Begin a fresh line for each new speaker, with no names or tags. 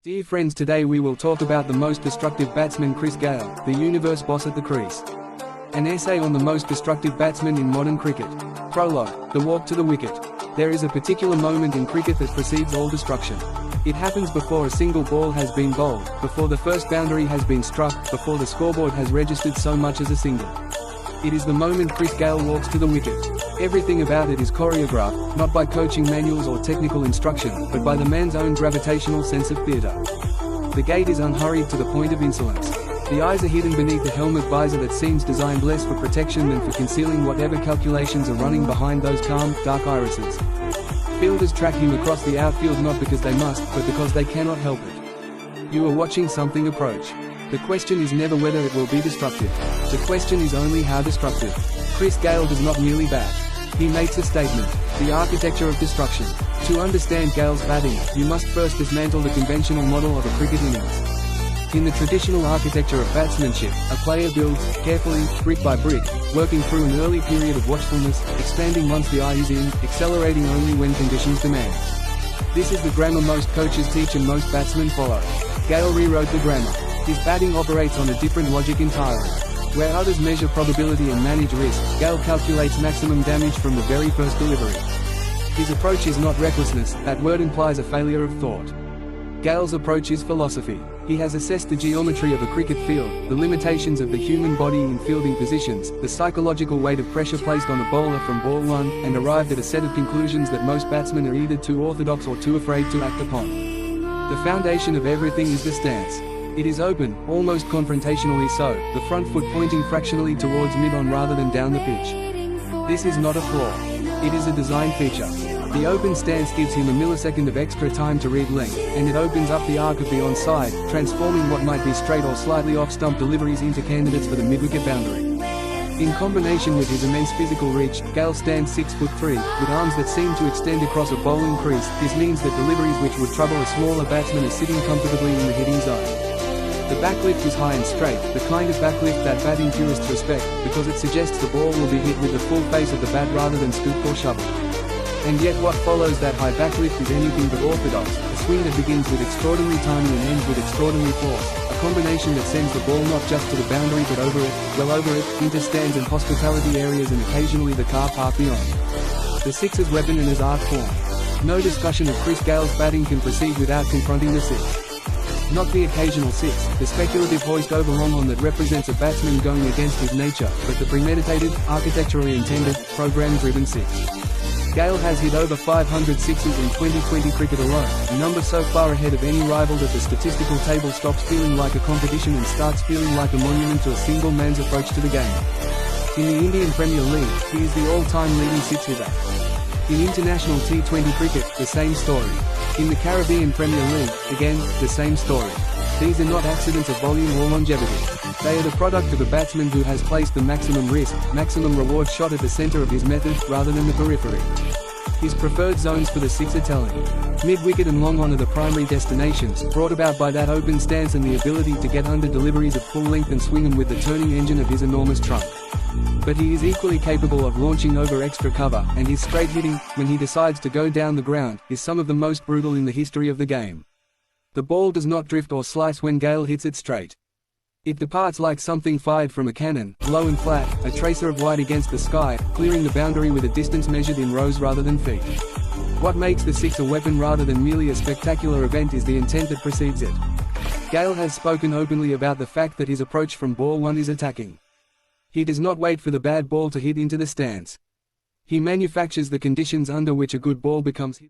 Dear friends, today we will talk about the most destructive batsman, Gayle, the Univers Boss at the crease. An essay on the most destructive batsman in modern cricket. Prologue, the walk to the wicket. There is a particular moment in cricket that precedes all destruction. It happens before a single ball has been bowled, before the first boundary has been struck, before the scoreboard has registered so much as a single. It is the moment Gayle walks to the wicket. Everything about it is choreographed, not by coaching manuals or technical instruction, but by the man's own gravitational sense of theatre. The gait is unhurried to the point of insolence. The eyes are hidden beneath the helmet visor that seems designed less for protection than for concealing whatever calculations are running behind those calm, dark irises. Fielders track him across the outfield not because they must, but because they cannot help it. You are watching something approach. The question is never whether it will be destructive. The question is only how destructive. Gayle does not merely bat. He makes a statement. The architecture of destruction. To understand Gayle's batting, you must first dismantle the conventional model of a cricket innings. In the traditional architecture of batsmanship, a player builds, carefully, brick by brick, working through an early period of watchfulness, expanding once the eye is in, accelerating only when conditions demand. This is the grammar most coaches teach and most batsmen follow. Gayle rewrote the grammar. His batting operates on a different logic entirely. Where others measure probability and manage risk, Gayle calculates maximum damage from the very first delivery. His approach is not recklessness, that word implies a failure of thought. Gayle's approach is philosophy. He has assessed the geometry of a cricket field, the limitations of the human body in fielding positions, the psychological weight of pressure placed on a bowler from ball one, and arrived at a set of conclusions that most batsmen are either too orthodox or too afraid to act upon. The foundation of everything is the stance. It is open, almost confrontationally so, the front foot pointing fractionally towards mid-on rather than down the pitch. This is not a flaw. It is a design feature. The open stance gives him a millisecond of extra time to read length, and it opens up the arc of the onside, transforming what might be straight or slightly off-stump deliveries into candidates for the mid-wicket boundary. In combination with his immense physical reach, Gayle stands 6'3", with arms that seem to extend across a bowling crease. This means that deliveries which would trouble a smaller batsman are sitting comfortably in the hitting zone. The backlift is high and straight, the kind of backlift that batting purists respect, because it suggests the ball will be hit with the full face of the bat rather than scooped or shoveled. And yet what follows that high backlift is anything but orthodox, a swing that begins with extraordinary timing and ends with extraordinary force, a combination that sends the ball not just to the boundary but over it, well over it, into stands and hospitality areas and occasionally the car park beyond. The sixer's weapon and his art form. No discussion of Gayle's batting can proceed without confronting the six. Not the occasional six, the speculative hoist over long on that represents a batsman going against his nature, but the premeditated, architecturally intended, program-driven six. Gayle has hit over 500 sixes in 2020 cricket alone, a number so far ahead of any rival that the statistical table stops feeling like a competition and starts feeling like a monument to a single man's approach to the game. In the Indian Premier League, he is the all-time leading six hitter. In international T20 cricket, the same story. In the Caribbean Premier League, again, the same story. These are not accidents of volume or longevity. They are the product of a batsman who has placed the maximum risk, maximum reward shot at the centre of his method, rather than the periphery. His preferred zones for the six are telling. Mid-wicket and long on are the primary destinations, brought about by that open stance and the ability to get under deliveries at full length and swing them with the turning engine of his enormous trunk. But he is equally capable of launching over extra cover, and his straight hitting, when he decides to go down the ground, is some of the most brutal in the history of the game. The ball does not drift or slice when Gayle hits it straight. It departs like something fired from a cannon, low and flat, a tracer of white against the sky, clearing the boundary with a distance measured in rows rather than feet. What makes the six a weapon rather than merely a spectacular event is the intent that precedes it. Gayle has spoken openly about the fact that his approach from ball one is attacking. He does not wait for the bad ball to hit into the stance. He manufactures the conditions under which a good ball becomes hit.